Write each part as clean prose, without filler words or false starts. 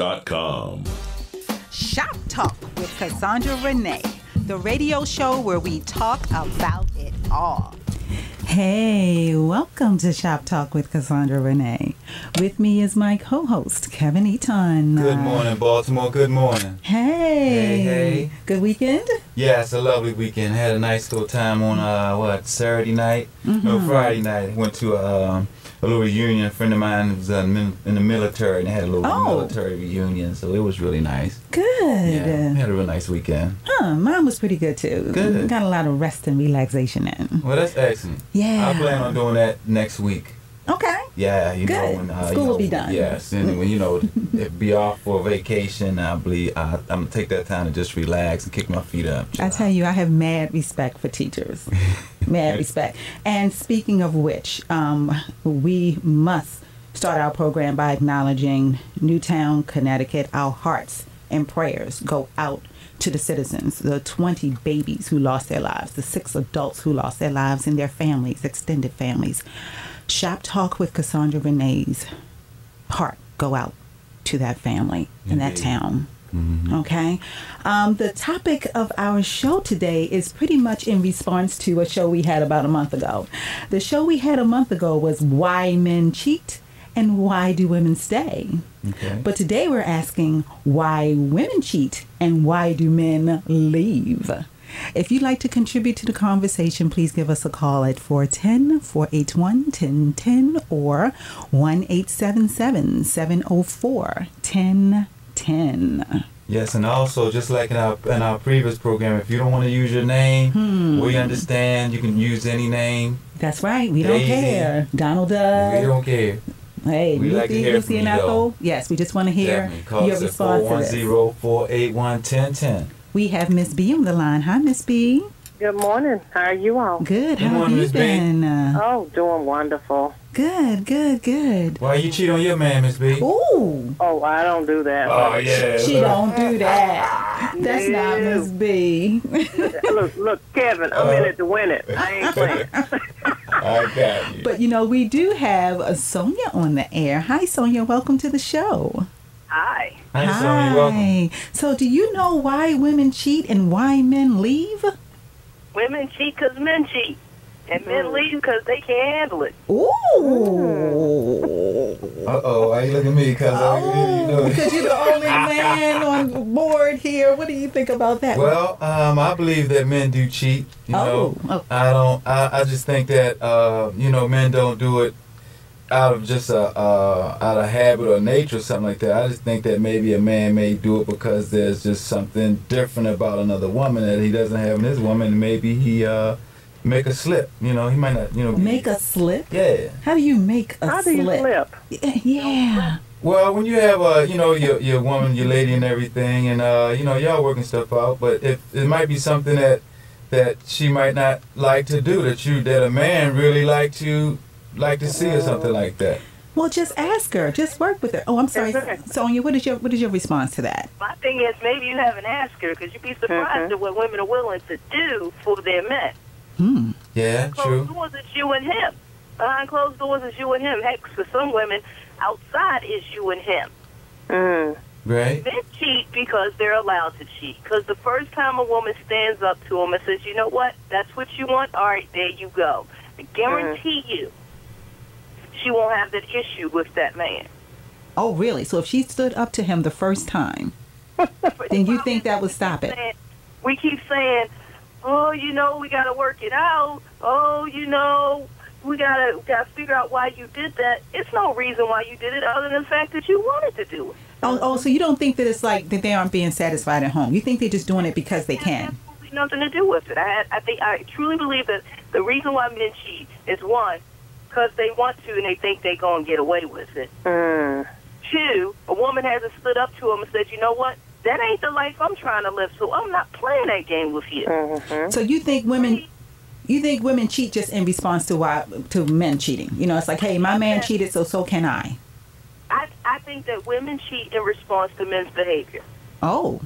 ShopTalk.com. Shop Talk with Cassandra Renee, the radio show where we talk about it all. Hey, welcome to Shop Talk with Cassandra Renee. With me is my co-host, Kevin Eaton. Good morning, Baltimore. Good morning. Hey. Good weekend? Yeah, it's a lovely weekend. Had a nice little time on, Saturday night? No, Friday night. Went to a little reunion. A friend of mine was in the military, and they had a little military reunion, so it was really nice. Good. Yeah, had a real nice weekend. Mine was pretty good, too. Good. Got a lot of rest and relaxation in. Well, that's excellent. Yeah. I plan on doing that next week. Okay. Yeah, you Good. know, when School will be done. Yes, and when be off for vacation, I believe I'm gonna take that time to just relax and kick my feet up. I tell you, I have mad respect for teachers. Mad respect. And speaking of which, we must start our program by acknowledging Newtown, Connecticut. Our hearts and prayers go out to the citizens, the 20 babies who lost their lives, the 6 adults who lost their lives, and their families, extended families. Shop Talk with Cassandra Renee's heart go out to that family in that town. Mm-hmm. Okay. The topic of our show today is pretty much in response to a show we had about a month ago. The show we had a month ago was Why Men Cheat and Why Do Women Stay? Okay. But today we're asking why women cheat and why do men leave? If you'd like to contribute to the conversation, please give us a call at 410-481-1010 or 1-877-704-1010. Yes, and also just like in our previous program, if you don't want to use your name, we understand. You can use any name. That's right. We don't care. Donald Duck. We don't care. Hey, we like to hear from you, though. Yes, we just want to hear your response to this. 410-481-1010. We have Miss B on the line. Hi, Miss B. Good morning. How are you all? Good. How have you been? Oh, doing wonderful. Good. Why you cheat on your man, Miss B? Ooh. Oh, I don't do that. Oh, yeah. She don't do that. That's not Miss B. Look, Kevin, I'm in it to win it. I ain't playing. I got you. But, we do have Sonia on the air. Hi, Sonia. Welcome to the show. Hi. Hi, Sonia. Welcome. So, do you know why women cheat and why men leave? Women cheat because men cheat. And men leave because they can't handle it. Ooh. Uh-oh. Why you looking at me? Because you're the only man on board here. What do you think about that? Well, I believe that men do cheat. I just think that, men don't do it out of just out of habit or nature or something like that. I just think that maybe a man may do it because there's just something different about another woman that he doesn't have in his woman. Maybe he make a slip. He might not. Make a slip. Yeah. How do you make a slip? How do you slip? Yeah. Well, when you have your woman, your lady, and everything, and y'all working stuff out, but if it might be something that she might not like to do, that a man really like to see or something like that. Well, just ask her. Just work with her. Oh, I'm sorry, Sonia. What is your response to that? My thing is maybe you haven't asked her because you'd be surprised at what women are willing to do for their men. Yeah, true. Closed doors, it's you and him. Behind closed doors, it's you and him. Heck, for some women, outside is you and him. Right. Men cheat because they're allowed to cheat. Because the first time a woman stands up to him and says, you know what, that's what you want? All right, there you go. I guarantee you she won't have that issue with that man. Oh, really? So if she stood up to him the first time, then you think that would stop it? We keep saying, oh, we got to work it out. Oh, we got to figure out why you did that. It's no reason why you did it other than the fact that you wanted to do it. Oh, so you don't think that it's like that they aren't being satisfied at home. You think they're just doing it because they can. Absolutely nothing to do with it. I truly believe that the reason why men cheat is, one, because they want to and they think they're going to get away with it. 2, a woman hasn't stood up to him and said, you know what, that ain't the life I'm trying to live, so I'm not playing that game with you. So you think women cheat just in response to men cheating? It's like, hey, my man cheated, so can I. I think that women cheat in response to men's behavior. Oh.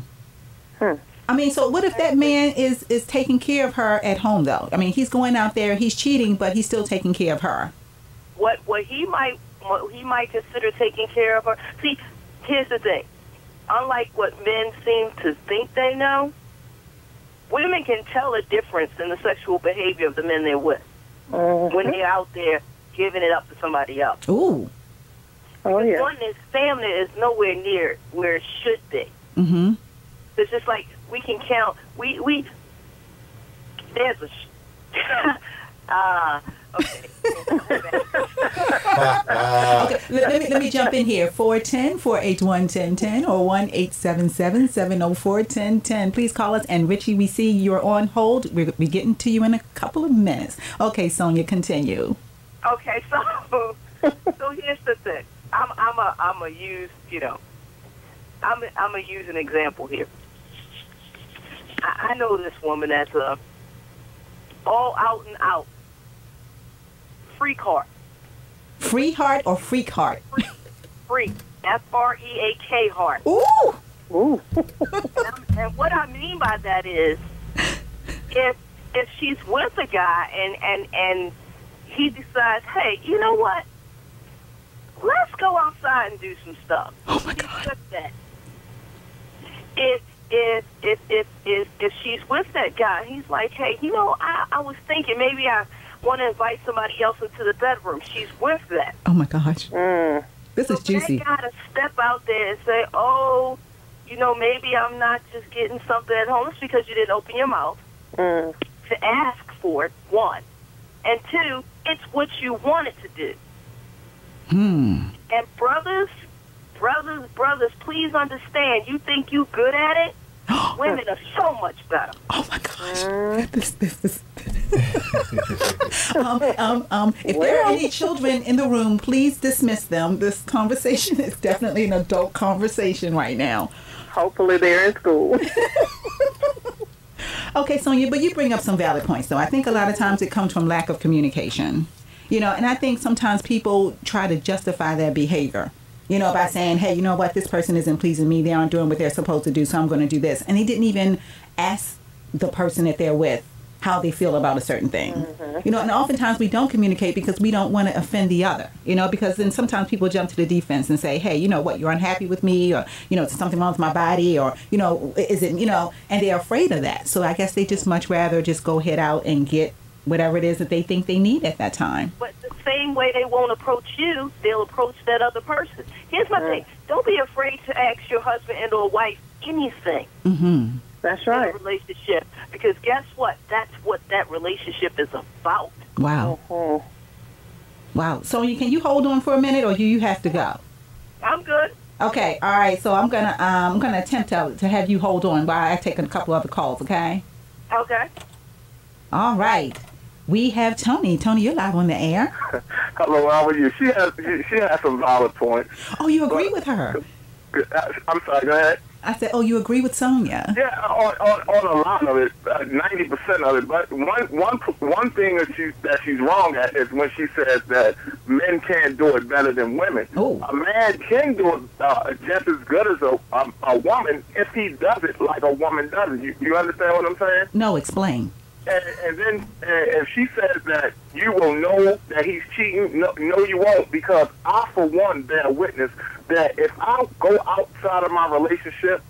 I mean, so what if that man is taking care of her at home, though? I mean, he's going out there, he's cheating, but he's still taking care of her. What he might consider taking care of her. See, here's the thing. unlike what men seem to think they know, women can tell a difference in the sexual behavior of the men they're with when they're out there giving it up to somebody else. Ooh. Oh, yeah. One, his family is nowhere near where it should be. Mm-hmm. It's just like we can count. There's a. Okay. Okay, let me jump in here. 410-481-1010 or 1-877-704-1010. Please call us. And Richie, we see you're on hold. We'll be getting to you in a couple of minutes. Okay, Sonia, continue. Okay, so here's the thing. I'm a use I'm a use an example here. I know this woman that's all out and out freak heart. Free heart or freak heart? Freak. F-R-E-A-K heart. Ooh. Ooh. And what I mean by that is, if she's with a guy and he decides, hey, you know what? Let's go outside and do some stuff. Oh my God. If she's with that guy, he's like, hey, you know, I was thinking maybe I want to invite somebody else into the bedroom. She's with that. Oh my gosh. This is juicy. They gotta step out there and say, oh, you know, maybe I'm not just getting something at home. It's because you didn't open your mouth to ask for it, one. And two, it's what you wanted to do. And brothers, please understand, you think you good at it? Women are so much better. Oh my gosh. If there are any children in the room, please dismiss them. This conversation is definitely an adult conversation right now. Hopefully they're in school. Okay, Sonia, but you bring up some valid points, though. I think a lot of times it comes from lack of communication. You know, and I think sometimes people try to justify their behavior, you know, by saying, hey, you know what, this person isn't pleasing me. They aren't doing what they're supposed to do, so I'm going to do this. And they didn't even ask the person that they're with how they feel about a certain thing. You know, and oftentimes we don't communicate because we don't want to offend the other, you know, because then sometimes people jump to the defense and say, hey, you know what, you're unhappy with me, or, you know, something wrong with my body, or, you know, is it, you know, and they're afraid of that. So I guess they just much rather just go head out and get whatever it is that they think they need at that time. But the same way they won't approach you, they'll approach that other person. Here's my thing. Don't be afraid to ask your husband and or wife anything. That's right. In a relationship. Because guess what? That's what that relationship is about. Wow. Wow. So can you hold on for a minute, or do you have to go? I'm good. Okay. All right. So I'm gonna attempt to have you hold on while I take a couple other calls. Okay. Okay. All right. We have Tony. Tony, you're live on the air. Hello, how are you? She has some valid points. Oh, you agree with her? I'm sorry, go ahead. I said, oh, you agree with Sonia? Yeah, on a lot of it, 90% of it. But one thing that she's wrong at is when she says that men can't do it better than women. Oh. A man can do it just as good as a woman if he does it like a woman does it. You understand what I'm saying? No, explain. And then if she says that you will know that he's cheating, no, you won't, because I, for one, bear witness that if I go outside of my relationship,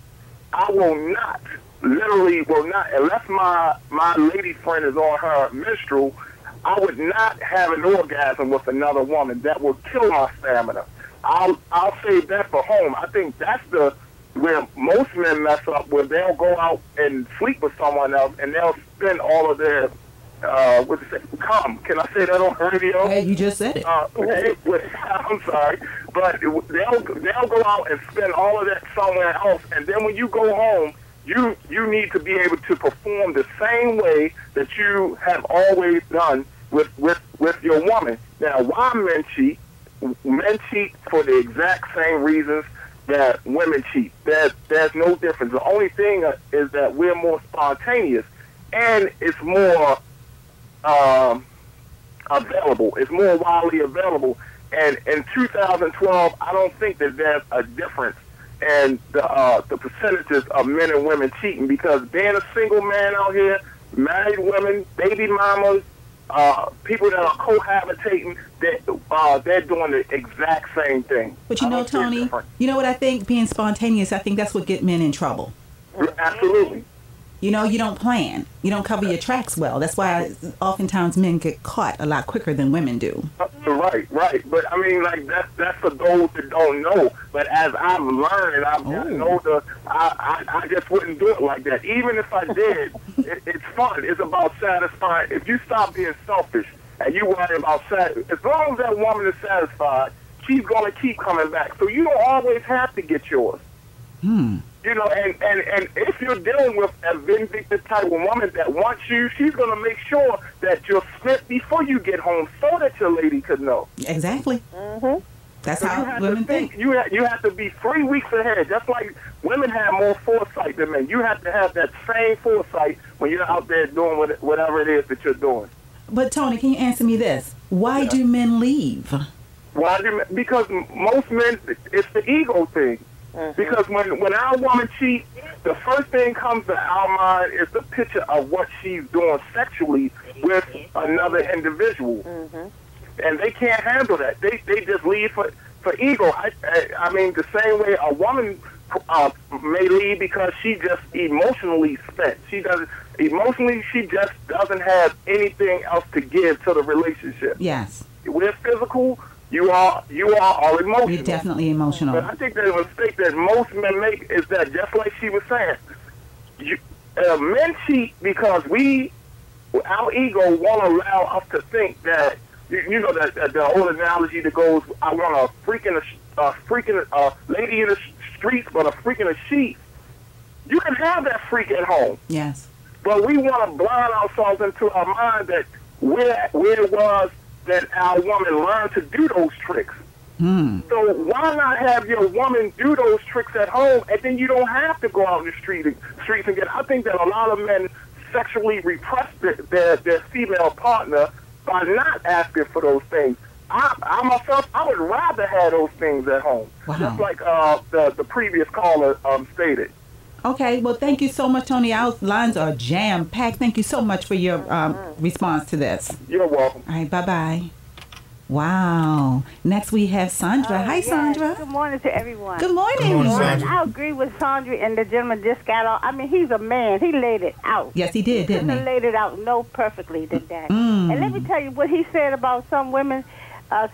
I will not, literally will not, unless my lady friend is on her menstrual, I would not have an orgasm with another woman. That would kill my stamina. I'll save that for home. I think that's where most men mess up, where they'll go out and sleep with someone else, and they'll spend all of their, cum. Can I say that on radio? Hey, you just said it. I'm sorry. But they'll go out and spend all of that somewhere else, and then when you go home, you need to be able to perform the same way that you have always done with your woman. Now, why men cheat? Men cheat for the exact same reasons that women cheat. There's no difference. The only thing is that we're more spontaneous, and it's more available. It's more widely available. And in 2012, I don't think that there's a difference in the percentages of men and women cheating, because being a single man out here, married women, baby mamas, people that are cohabitating, they're doing the exact same thing. But you know, Tony, you know what I think? Being spontaneous, I think that's what get men in trouble. Absolutely. You know, you don't plan. You don't cover your tracks well. That's why oftentimes men get caught a lot quicker than women do. Right. But I mean, like that's for those that don't know. But as I've learned, and I've gotten older, I just wouldn't do it like that. Even if I did, it's fun. It's about satisfying. If you stop being selfish and you worry about as long as that woman is satisfied, she's gonna keep coming back. So you don't always have to get yours. You know, and if you're dealing with a vindictive type of woman that wants you, she's going to make sure that you're spent before you get home so that your lady could know. Exactly. That's so how women think. You have to be 3 weeks ahead. Just like women have more foresight than men. You have to have that same foresight when you're out there doing whatever it is that you're doing. But, Tony, can you answer me this? Why do men leave? Because most men, it's the ego thing. Because when our woman cheats, the first thing comes to our mind is the picture of what she's doing sexually with another individual. And they can't handle that. They just leave for ego. I mean, the same way a woman may leave because she just emotionally spent. She just doesn't have anything else to give to the relationship. Yes. We're physical. You are all emotional. You're definitely emotional. But I think that the mistake that most men make is that, just like she was saying, men cheat because our ego won't allow us to think that, you know, that the old analogy that goes, I want a freak in lady in the streets, but a freak in the sheets. You can have that freak at home. Yes. But we want to blind ourselves into our mind that where it was that our woman learned to do those tricks. So why not have your woman do those tricks at home, and then you don't have to go out in the streets and get. I think that a lot of men sexually repress their female partner by not asking for those things. I myself, I would rather have those things at home. Wow. Just like the previous caller stated. Okay, well, thank you so much, Tony. Our lines are jam-packed. Thank you so much for your response to this. You're welcome. All right, bye-bye. Wow. Next, we have Sandra. Hi, Sandra. Good morning to everyone. Good morning. Good morning, Sandra. I agree with Sandra, and the gentleman just got off. I mean, he's a man. He laid it out. Yes, he did, didn't he? He laid it out perfectly, did that. And let me tell you what he said about some women.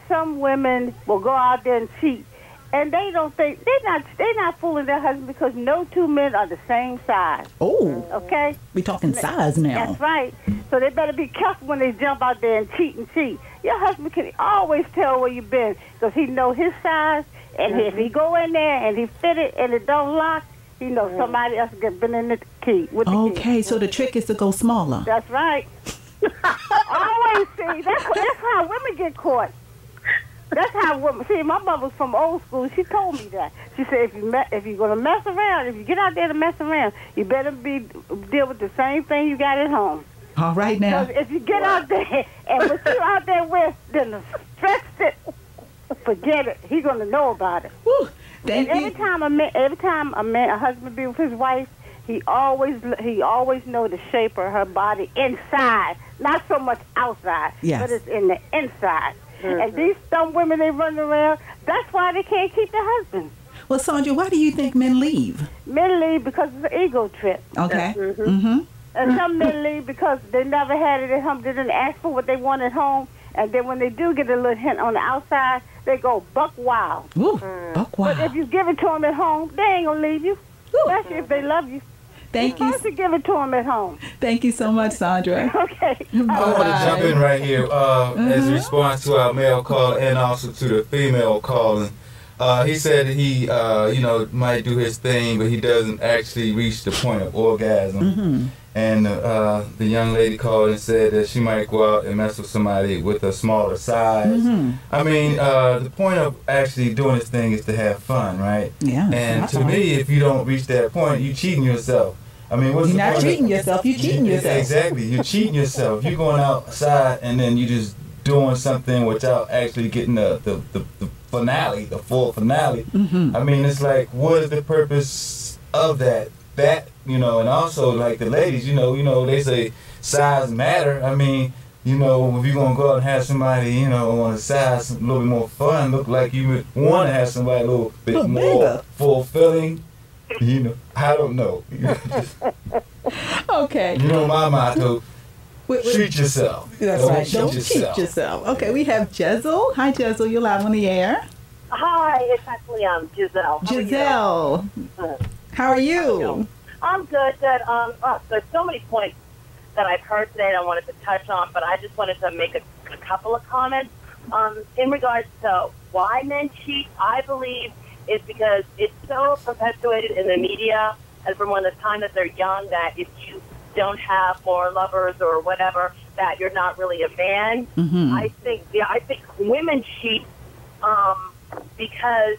Some women will go out there and cheat. And they don't think they're not fooling their husband because no two men are the same size. Oh, okay. We talking size now. That's right. So they better be careful when they jump out there and cheat. Your husband can always tell where you've been because he know his size. And if he go in there and he fit it and it don't lock, he knows somebody else has been in the key. With the key. So the trick is to go smaller. That's right. Always see that's how women get caught. That's how women. See, my mother's from old school. She told me that. She said, if you're gonna mess around, if you get out there to mess around, you better deal with the same thing you got at home. All right now. Because if you get out there and what you out there with, then the stress it. Forget it. He's gonna know about it. Woo, every time a husband be with his wife, he always know the shape of her body inside, not so much outside, but it's in the inside. And these dumb women, they run around. That's why they can't keep their husbands. Well, Sandra, why do you think men leave? Men leave because it's an ego trip. Okay. And some men leave because they never had it at home. They didn't ask for what they want at home. And then when they do get a little hint on the outside, they go buck wild. Ooh, buck wild. But if you give it to them at home, they ain't going to leave you. Especially if they love you. Thank you. You're supposed to give it to them at home. Thank you so much, Sandra. Okay. I want to jump in right here as a response to our male call and also to the female calling. He said he, might do his thing, but he doesn't actually reach the point of orgasm. And the young lady called and said that she might go out and mess with somebody with a smaller size. I mean, the point of actually doing this thing is to have fun, right? Yeah. And to me, if you don't reach that point, you're cheating yourself. I mean, what's you're the not point treating yourself, you're cheating yourself. Exactly. You're cheating yourself. You're going outside and then you just doing something without actually getting the finale, the full finale. I mean, it's like, what is the purpose of that? And also, like the ladies, they say size matter. I mean, you know, if you're going to go out and have somebody, you know, on the side, a little bit more fun, look like you want to have somebody a little bit more fulfilling, you know, I don't know. Okay. You know my motto, treat yourself. That's right. Don't cheat yourself. Okay, we have Jezel. Hi, Jezel. You're live on the air. Hi, it's actually Giselle. Giselle. How are you? I'm good. There's so many points that I've heard today that I wanted to touch on, but I just wanted to make a couple of comments. In regards to why men cheat, I believe it's because it's so perpetuated in the media and from when the time that they're young that if you don't have more lovers or whatever, that you're not really a man. Mm-hmm. I think women cheat because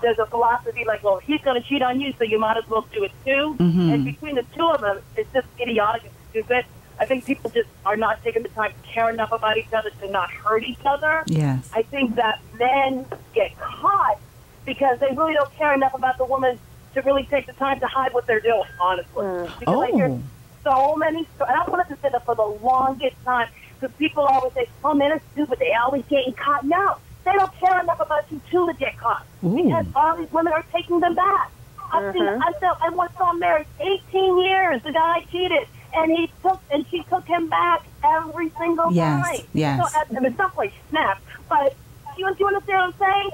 there's a philosophy like, well, he's going to cheat on you, so you might as well do it too. Mm-hmm. And between the two of them, it's just idiotic and stupid. I think people just are not taking the time to care enough about each other to not hurt each other. Yes. I think that men get caught because they really don't care enough about the woman to really take the time to hide what they're doing, honestly. Because I hear so many stories, and I wanted to say that for the longest time, because people always say, oh, men are stupid, they always getting caught. No, they don't care enough about you two to get caught. Ooh. Because all these women are taking them back. I once saw him married 18 years. The guy cheated, and she took him back every single time. Yes. So, I mean, stuff like snap, but do you understand what I'm saying?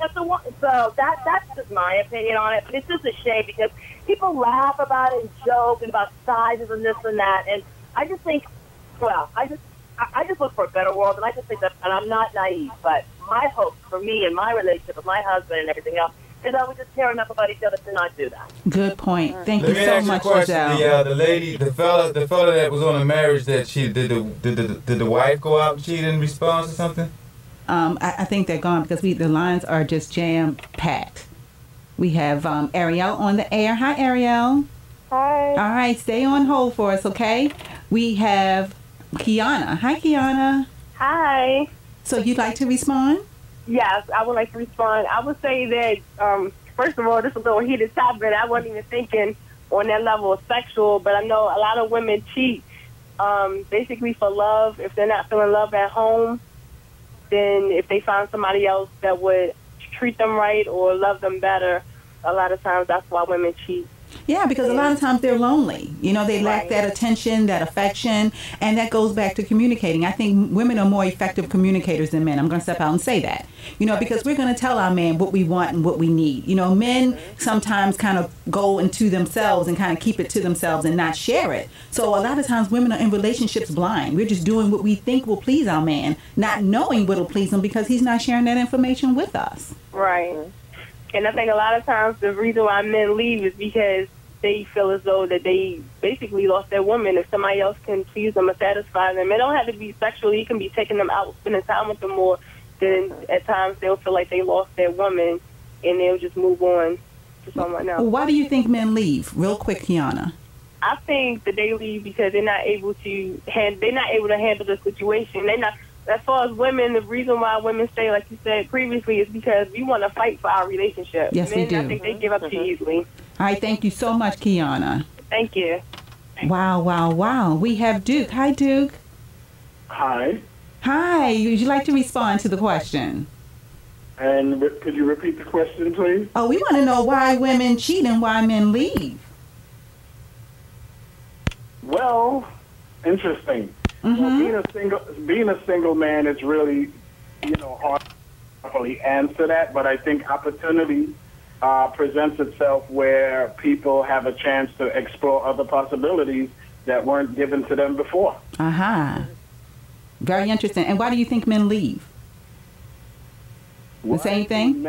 So that's just my opinion on it. But it's just a shame because people laugh about it and joke about sizes and this and that. And I just think, I just look for a better world. And I just think that, and I'm not naive, but my hope for me and my relationship with my husband and everything else is that we just care enough about each other to not do that. Good point. Thank you so much, Giselle. The lady, the fella that was on the marriage that cheated, did the wife go out and cheat in response to something? I think they're gone because the lines are just jam-packed. We have Ariel on the air. Hi, Ariel. Hi. All right, stay on hold for us, okay? We have Kiana. Hi, Kiana. Hi. So you'd like to respond? Yes, I would like to respond. I would say that, first of all, this is a little heated topic. I wasn't even thinking on that level of sexual, but I know a lot of women cheat basically for love. If they're not feeling love at home, then if they find somebody else that would treat them right or love them better, a lot of times that's why women cheat. Yeah, because a lot of times they're lonely. You know, they lack that attention, that affection, and that goes back to communicating. I think women are more effective communicators than men. I'm going to step out and say that. You know, because we're going to tell our man what we want and what we need. You know, men sometimes kind of go into themselves and kind of keep it to themselves and not share it. So a lot of times women are in relationships blind. We're just doing what we think will please our man, not knowing what will please him because he's not sharing that information with us. Right. And I think a lot of times the reason why men leave is because they feel as though that they basically lost their woman. If somebody else can please them or satisfy them, it don't have to be sexually. You can be taking them out, spending time with them more. Then at times they'll feel like they lost their woman, and they'll just move on to someone else. Why do you think men leave? Real quick, Kiana. I think that they leave because they're not able to handle the situation. They're not. As far as women, the reason why women stay, like you said previously, is because we want to fight for our relationship. Yes, we do. I think they give up too easily. All right, thank you so much, Kiana. Thank you. Wow. We have Duke. Hi, Duke. Hi. Hi. Would you like to respond to the question? And could you repeat the question, please? Oh, we want to know why women cheat and why men leave. Well, interesting. Mm-hmm. Well, being a single man is really, hard to properly answer that. But I think opportunity presents itself where people have a chance to explore other possibilities that weren't given to them before. Very interesting. And why do you think men leave? The same thing?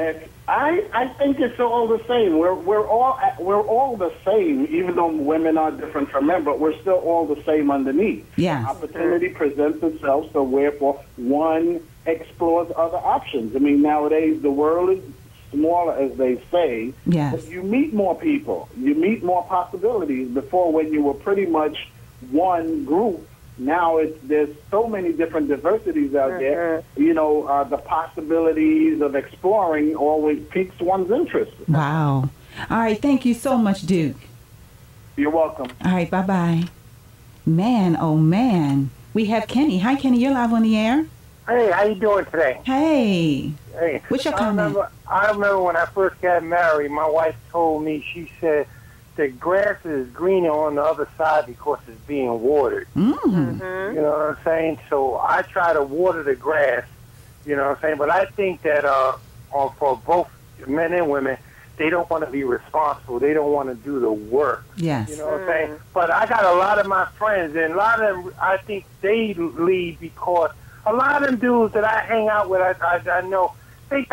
I think it's all the same. We're all the same, even though women are different from men, but we're still all the same underneath. Yeah. Opportunity presents itself, so wherefore one explores other options. I mean, nowadays the world is smaller, as they say. Yes. But you meet more people. You meet more possibilities. Before, when you were pretty much one group, now there's so many different diversities out there. The possibilities of exploring always piques one's interest. Wow. All right. Thank you so much, Duke. You're welcome. All right. Bye-bye. Man, oh man. we have Kenny. Hi, Kenny. You're live on the air. Hey, how you doing today? Hey. Hey. What's your comment? I remember when I first got married, my wife told me, she said, the grass is greener on the other side because it's being watered. Mm. You know what I'm saying? So I try to water the grass, you know what I'm saying? But I think that for both men and women, they don't want to be responsible. They don't want to do the work. Yes. You know what I'm saying? But I got a lot of my friends, and a lot of them, I think they leave because a lot of them dudes that I hang out with, I know, they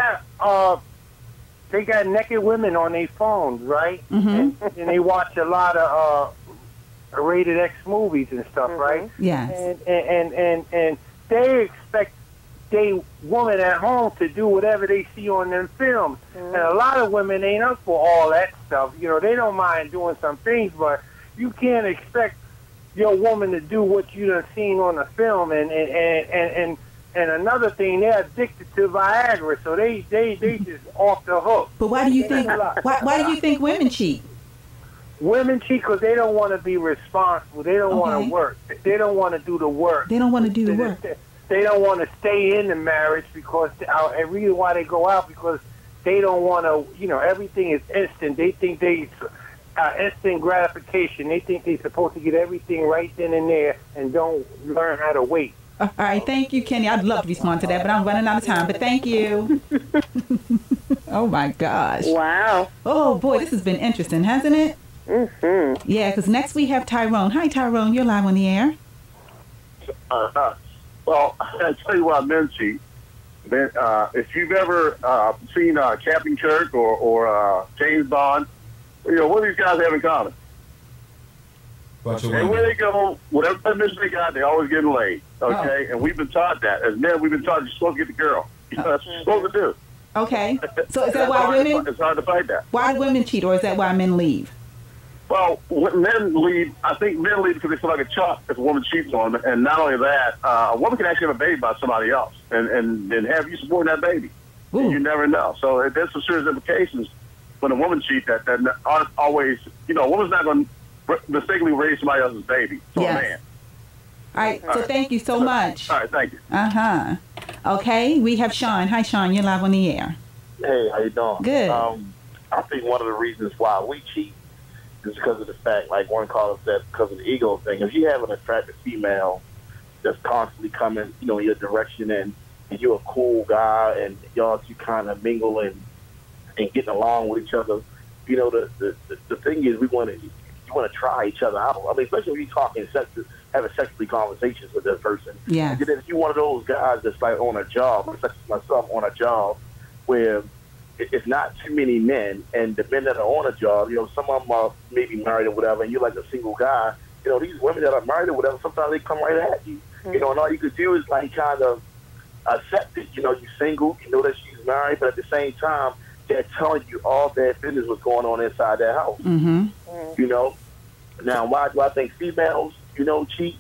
got naked women on their phones, right? Mm-hmm. And they watch a lot of rated X movies and stuff, right? Yes. And they expect they woman at home to do whatever they see on them films. And a lot of women ain't up for all that stuff. You know, they don't mind doing some things, but you can't expect your woman to do what you done seen on the film. And another thing, they're addicted to Viagra, so they just off the hook. But why do you think why do you think women cheat? Women cheat because they don't want to be responsible. They don't want to work. They don't want to do the work. They don't want to do the work. They don't want to stay in the marriage because the reason why they go out because they don't want to. You know, everything is instant. They think instant gratification. They think they're supposed to get everything right then and there and don't learn how to wait. All right, thank you, Kenny. I'd love to respond to that, but I'm running out of time. But thank you. Oh my gosh! Wow. Oh boy, this has been interesting, hasn't it? Mm-hmm. Yeah, because next we have Tyrone. Hi, Tyrone. You're live on the air. Well, I'll tell you why men cheat. If you've ever seen Captain Kirk or James Bond, you know, what do these guys have in common? And where they go, whatever mission they got, they always getting laid. Okay? And we've been taught that. As men, we've been taught you're supposed to get the girl. You know, that's what you're supposed to do. Okay. So is that why women... It's hard to fight that. Why do women cheat, or is that why men leave? Well, when men leave, I think men leave because they feel like a chump if a woman cheats on them. And not only that, a woman can actually have a baby by somebody else and have you supporting that baby. And you never know. So there's some serious implications when a woman cheats that aren't always, you know, a woman's not going to mistakenly raise somebody else's baby to a man. All right, so thank you so much. All right, thank you. Okay, we have Sean. Hi, Sean. You're live on the air. Hey, how you doing? Good. I think one of the reasons why we cheat is because of the fact, like one caller said, because of the ego thing. If you have an attractive female that's constantly coming, you know, in your direction, and you're a cool guy, and y'all two kind of mingle and getting along with each other, you know, the thing is, you want to try each other out. I mean, especially when you're talking having sexually conversations with that person. Yeah. And then if you're one of those guys that's like on a job, such as myself, on a job where it's not too many men, and the men that are on a job, you know, some of them are maybe married or whatever, and you're like a single guy, you know, these women that are married or whatever, sometimes they come right at you, you know, and all you could do is like kind of accept it, you know, you're single, you know that she's married, but at the same time, they're telling you all that business was going on inside that house, you know. Now, why do I think females, you know, cheat?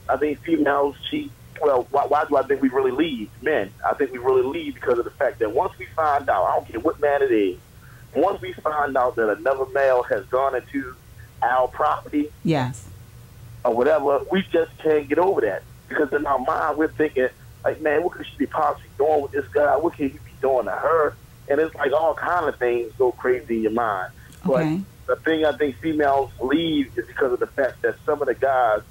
I think females cheat. Well, why do I think we really leave? Men, I think we really leave because of the fact that once we find out, I don't care what man it is, once we find out that another male has gone into our property, or whatever, we just can't get over that. Because in our mind, we're thinking, like, man, what could she be possibly doing with this guy? What can he be doing to her? And it's like all kind of things go crazy in your mind. But the thing I think females leave is because of the fact that some of the guys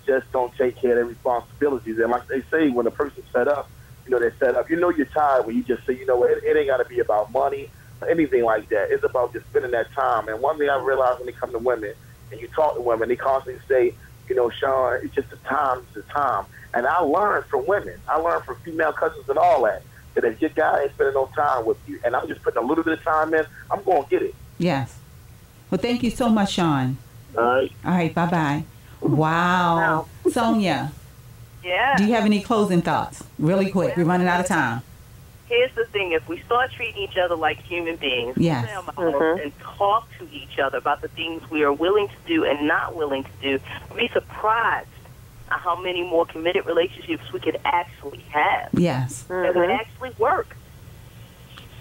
just don't take care of their responsibilities. And like they say, when a person's set up, you know, they're set up. You know you're tired when you just say, you know, it ain't got to be about money or anything like that. It's about just spending that time. And one thing I realize when they come to women and you talk to women, they constantly say, you know, Sean, it's just the time, it's the time. And I learned from women. I learned from female cousins and all that if your guy ain't spending no time with you and I'm just putting a little bit of time in, I'm going to get it. Yes. Well, thank you so much, Sean. All right. All right, bye-bye. Wow. Sonia. Yeah. Do you have any closing thoughts? Really quick. We're running out of time. Here's the thing. If we start treating each other like human beings, and talk to each other about the things we are willing to do and not willing to do, be surprised at how many more committed relationships we could actually have. Yes. That would actually work.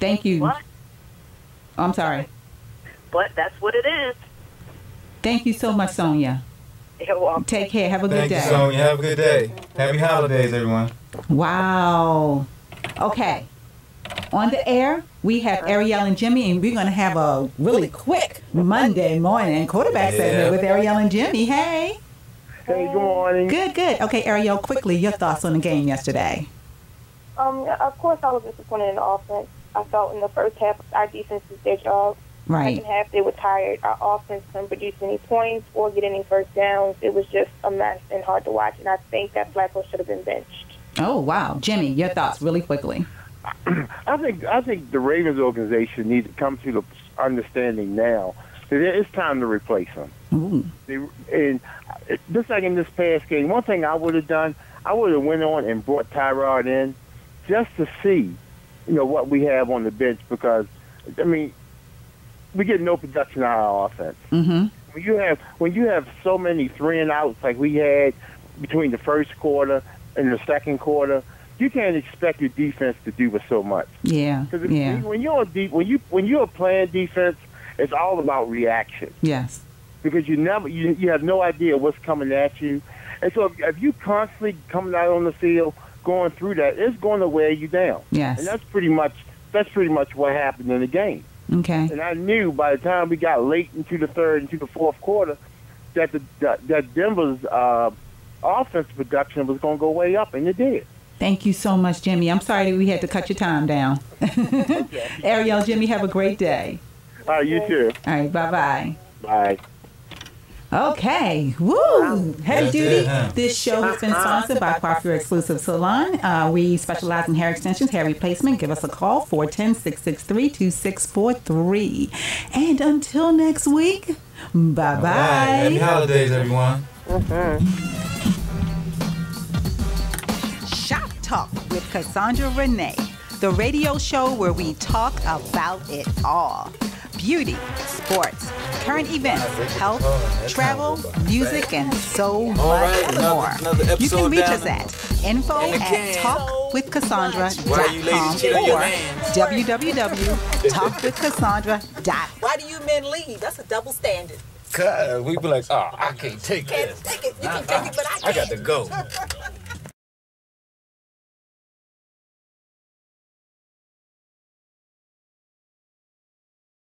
Thank you. What? I'm sorry. But that's what it is. Thank you so much, Sonia. You're welcome. Take care. Have a good day. Thank you, Sonia. Have a good day. Happy holidays, everyone. Wow. Okay. On the air, we have Ariel and Jimmy, and we're going to have a really quick Monday morning quarterback segment with Ariel and Jimmy. Hey. Hey, good morning. Good, good. Okay, Ariel, quickly, your thoughts on the game yesterday. Of course, I was disappointed in the offense. I felt in the first half, our defense did their job. Right. Second half, they were tired. Our offense couldn't produce any points or get any first downs. It was just a mess and hard to watch, and I think that Flacco should have been benched. Oh, wow. Jimmy, your thoughts really quickly. I think the Ravens organization needs to come to the understanding now that it's time to replace them. And just like in this past game, one thing I would have done, I would have went on and brought Tyrod in just to see, what we have on the bench, because, we get no production out of our offense. Mm-hmm. When you have so many 3-and-outs like we had between the first quarter and the second quarter, you can't expect your defense to do so much. Yeah. Because when you're playing defense, it's all about reaction. Yes. Because you have no idea what's coming at you, and so if you constantly coming out on the field, going through that, it's going to wear you down. Yes. And that's pretty much what happened in the game. Okay. And I knew by the time we got late into the third, into the fourth quarter, that that Denver's offense production was going to go way up, and it did. Thank you so much, Jimmy. I'm sorry that we had to cut your time down. Ariel, Jimmy, have a great day. All right, you too. All right, bye-bye. Bye. Okay. Woo! Heavy duty. This show has been sponsored by Coiffure Exclusive Salon. We specialize in hair extensions, hair replacement. Give us a call, 410-663-2643. And until next week, bye-bye. Happy holidays, everyone. Shop Talk with Cassandra Renee, the radio show where we talk about it all. Beauty, sports, current events, health, travel, music, and so much more. You can reach us at info@talkwithcassandra.com or www.talkwithcassandra.com. Why do you men leave? That's a double standard. Cause we be like, I can't take this. You can take it, but I can't. I got to go.